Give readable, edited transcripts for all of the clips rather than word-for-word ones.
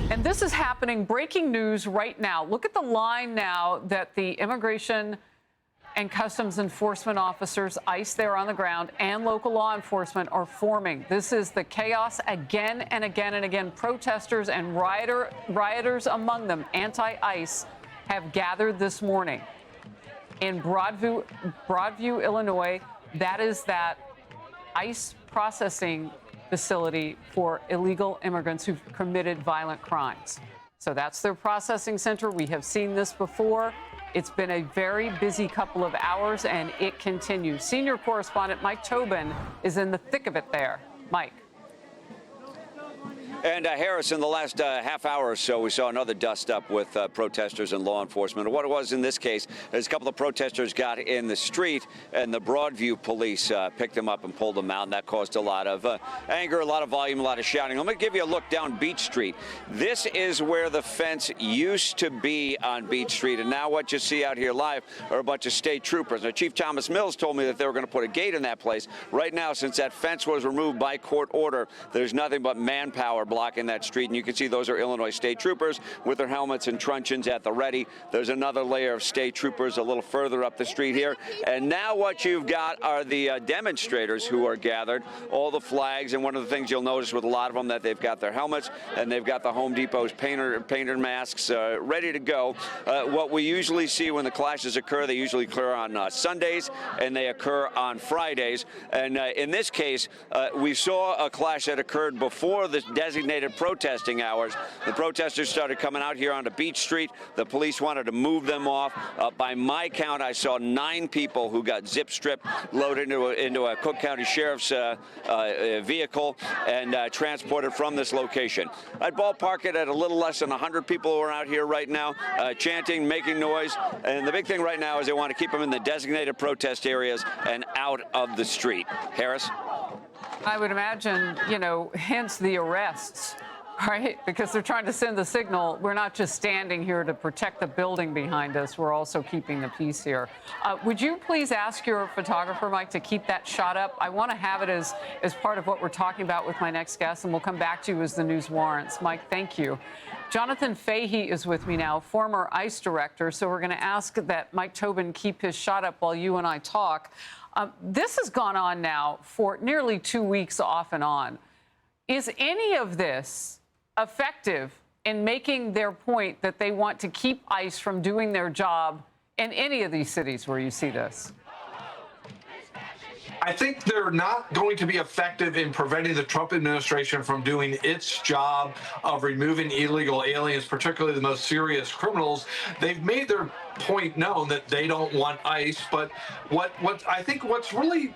And this is happening, breaking news right now. Look at the line now that the Immigration and Customs Enforcement officers, ICE there on the ground, and local law enforcement are forming. This is the chaos again and again and again. Protesters and rioters among them, anti-ICE, have gathered this morning in Broadview, Illinois. That is that ICE processing facility for illegal immigrants who've committed violent crimes. So that's their processing center. We have seen this before. It's been a very busy couple of hours, and it continues. Senior correspondent Mike Tobin is in the thick of it there. Mike. And Harris, in the last half hour or so, we saw another dust-up with protesters and law enforcement. What it was in this case is a couple of protesters got in the street, and the Broadview police picked them up and pulled them out, and that caused a lot of anger, a lot of volume, a lot of shouting. Let me give you a look down Beach Street. This is where the fence used to be on Beach Street, and now what you see out here live are a bunch of state troopers. Now, Chief Thomas Mills told me that they were going to put a gate in that place. Right now, since that fence was removed by court order, there's nothing but manpower blocking that street, and you can see those are Illinois state troopers with their helmets and truncheons at the ready. There's another layer of state troopers a little further up the street here, and now what you've got are the demonstrators who are gathered, all the flags, and one of the things you'll notice with a lot of them that they've got their helmets and they've got the Home Depot's painter masks ready to go. What we usually see when the clashes occur, they usually occur on Sundays and they occur on Fridays, and in this case we saw a clash that occurred before the designated protesting hours. The protesters started coming out here onto Beach Street. The police wanted to move them off. By my count, I saw 9 people who got zip stripped, loaded into a Cook County Sheriff's vehicle, and transported from this location. I'd ballpark it at a little less than 100 people who are out here right now, chanting, making noise. And the big thing right now is they want to keep them in the designated protest areas and out of the street. Harris? I would imagine, hence the arrests, right? Because they're trying to send the signal, we're not just standing here to protect the building behind us, we're also keeping the peace here. Would you please ask your photographer, Mike, to keep that shot up? I want to have it as part of what we're talking about with my next guest, and we'll come back to you as the news warrants. Mike, thank you. Jonathan Fahey is with me now, former ICE director, so we're going to ask that Mike Tobin keep his shot up while you and I talk. This has gone on now for nearly 2 weeks off and on. Is any of this effective in making their point that they want to keep ICE from doing their job in any of these cities where you see this? I think they're not going to be effective in preventing the Trump administration from doing its job of removing illegal aliens, particularly the most serious criminals. They've made their point known that they don't want ICE, but what I think what's really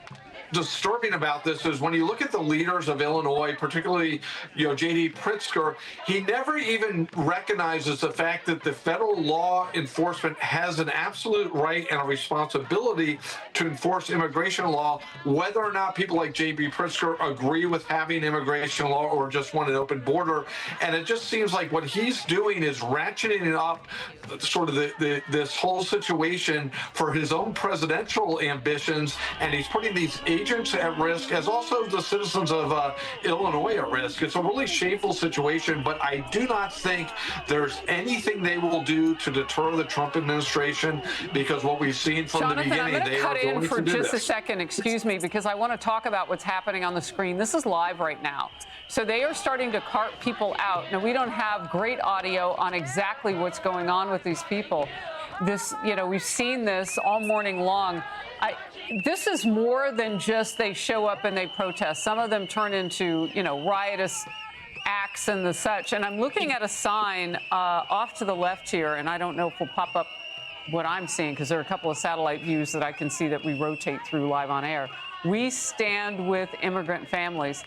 disturbing about this is when you look at the leaders of Illinois, particularly, J.D. Pritzker, he never even recognizes the fact that the federal law enforcement has an absolute right and a responsibility to enforce immigration law, whether or not people like J.D. Pritzker agree with having immigration law or just want an open border. And it just seems like what he's doing is ratcheting up sort of this whole situation for his own presidential ambitions, and he's putting these agents at risk, as also the citizens of Illinois at risk. It's a really shameful situation, but I do not think there's anything they will do to deter the Trump administration, because what we've seen from Jonathan, the beginning, they are going to do this. I'm going to cut in for just a second, excuse me, because I want to talk about what's happening on the screen. This is live right now. So they are starting to cart people out. Now, we don't have great audio on exactly what's going on with these people. This, we've seen this all morning long. This is more than just they show up and they protest. Some of them turn into, riotous acts and the such. And I'm looking at a sign off to the left here, and I don't know if we'll pop up what I'm seeing, because there are a couple of satellite views that I can see that we rotate through live on air. We stand with immigrant families.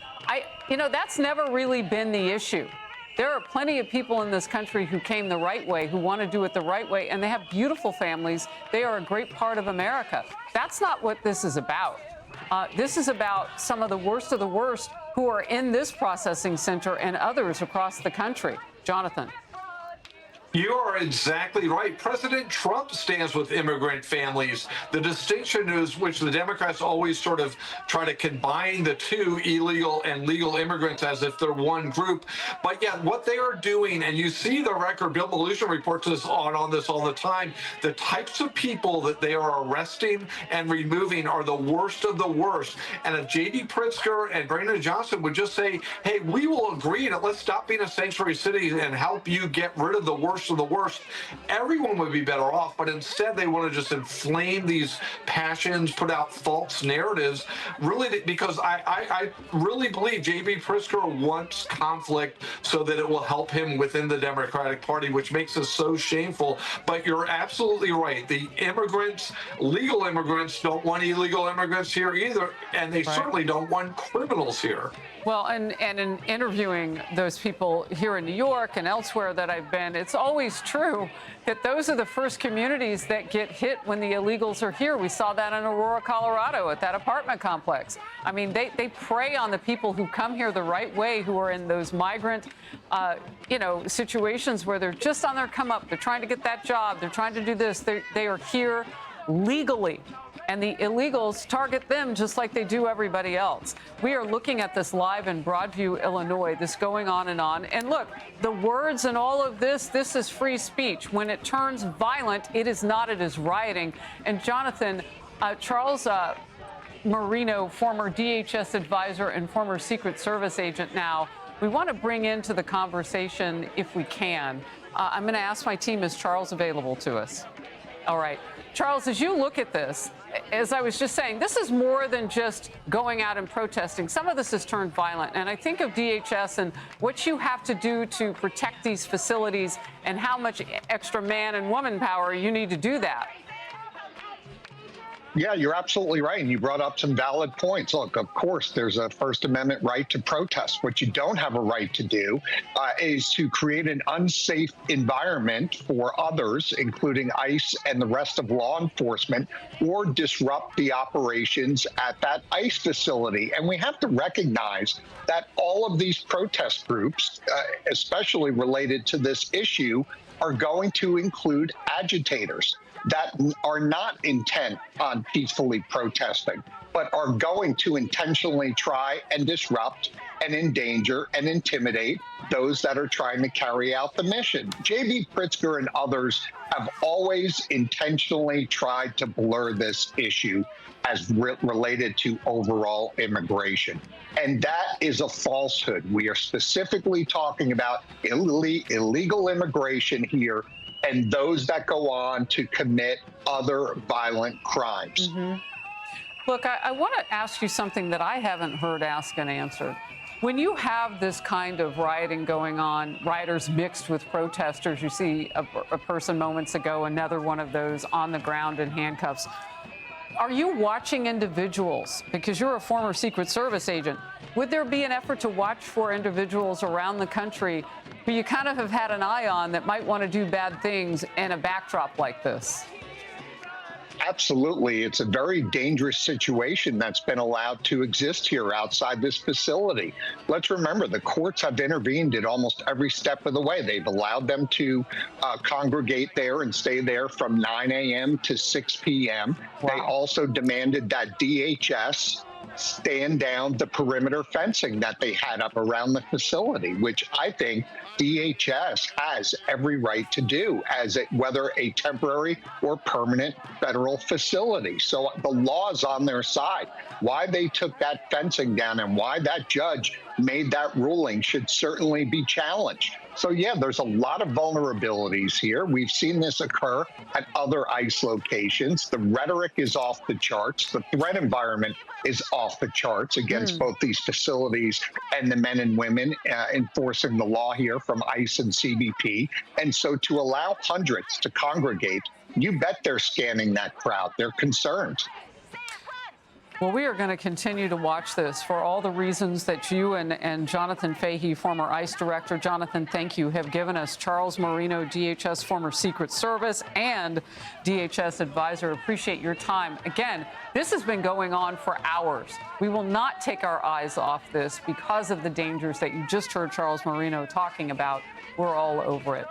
That's never really been the issue. There are plenty of people in this country who came the right way, who want to do it the right way, and they have beautiful families. They are a great part of America. That's not what this is about. This is about some of the worst who are in this processing center and others across the country. Jonathan. You are exactly right. President Trump stands with immigrant families. The distinction is, which the Democrats always sort of try to combine the two, illegal and legal immigrants, as if they're one group. But yet what they are doing, and you see the record, Bill Belushi reports this on this all the time, the types of people that they are arresting and removing are the worst of the worst. And if J.D. Pritzker and Brandon Johnson would just say, hey, we will agree to let's stop being a sanctuary city and help you get rid of the worst of the worst, everyone would be better off. But instead, they want to just inflame these passions, put out false narratives, really, because I really believe J.B. Pritzker wants conflict so that it will help him within the Democratic Party, which makes us so shameful. But you're absolutely right. The immigrants, legal immigrants, don't want illegal immigrants here either, and they certainly don't want criminals here. Well, and in interviewing those people here in New York and elsewhere that I've been, it's always true that those are the first communities that get hit when the illegals are here. We saw that in Aurora, Colorado at that apartment complex. I mean, they prey on the people who come here the right way, who are in those migrant, situations where they're just on their come up. They're trying to get that job. They're trying to do this. They are here legally. And the illegals target them just like they do everybody else. We are looking at this live in Broadview, Illinois, this going on. And look, the words and all of this is free speech. When it turns violent, it is not, it is rioting. And Jonathan, Charles Marino, former DHS advisor and former Secret Service agent now, we want to bring into the conversation, if we can. I'm going to ask my team, is Charles available to us? All right. Charles, as you look at this, as I was just saying, this is more than just going out and protesting. Some of this has turned violent. And I think of DHS and what you have to do to protect these facilities and how much extra man and woman power you need to do that. Yeah, you're absolutely right. And you brought up some valid points. Look, of course, there's a First Amendment right to protest. What you don't have a right to do is to create an unsafe environment for others, including ICE and the rest of law enforcement, or disrupt the operations at that ICE facility. And we have to recognize that all of these protest groups, especially related to this issue, are going to include agitators that are not intent on peacefully protesting, but are going to intentionally try and disrupt and endanger and intimidate those that are trying to carry out the mission. J.B. Pritzker and others have always intentionally tried to blur this issue as related to overall immigration. And that is a falsehood. We are specifically talking about illegal immigration here and those that go on to commit other violent crimes. Mm-hmm. Look, I want to ask you something that I haven't heard asked and answered. When you have this kind of rioting going on, rioters mixed with protesters, you see a person moments ago, another one of those on the ground in handcuffs. Are you watching individuals? Because you're a former Secret Service agent. Would there be an effort to watch for individuals around the country who you kind of have had an eye on that might want to do bad things in a backdrop like this? Absolutely. It's a very dangerous situation that's been allowed to exist here outside this facility. Let's remember, the courts have intervened at almost every step of the way. They've allowed them to congregate there and stay there from 9 a.m. to 6 p.m. Wow. They also demanded that DHS stand down the perimeter fencing that they had up around the facility, which I think DHS has every right to do as whether a temporary or permanent federal facility. So the law is on their side. Why they took that fencing down and why that judge made that ruling should certainly be challenged. So, yeah, there's a lot of vulnerabilities here. We've seen this occur at other ICE locations. The rhetoric is off the charts. The threat environment is off the charts against both these facilities and the men and women enforcing the law here from ICE and CBP. And so to allow hundreds to congregate, you bet they're scanning that crowd. They're concerned. Well, we are going to continue to watch this for all the reasons that you and Jonathan Fahey, former ICE director, Jonathan, thank you, have given us. Charles Marino, DHS former Secret Service and DHS advisor. Appreciate your time. Again, this has been going on for hours. We will not take our eyes off this because of the dangers that you just heard Charles Marino talking about. We're all over it.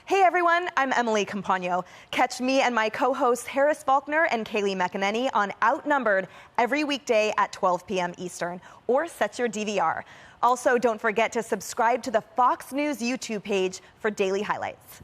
Hey everyone, I'm Emily Campagno. Catch me and my co-hosts Harris Faulkner and Kaylee McEnany on Outnumbered every weekday at 12 p.m. Eastern, or set your DVR. Also, don't forget to subscribe to the Fox News YouTube page for daily highlights.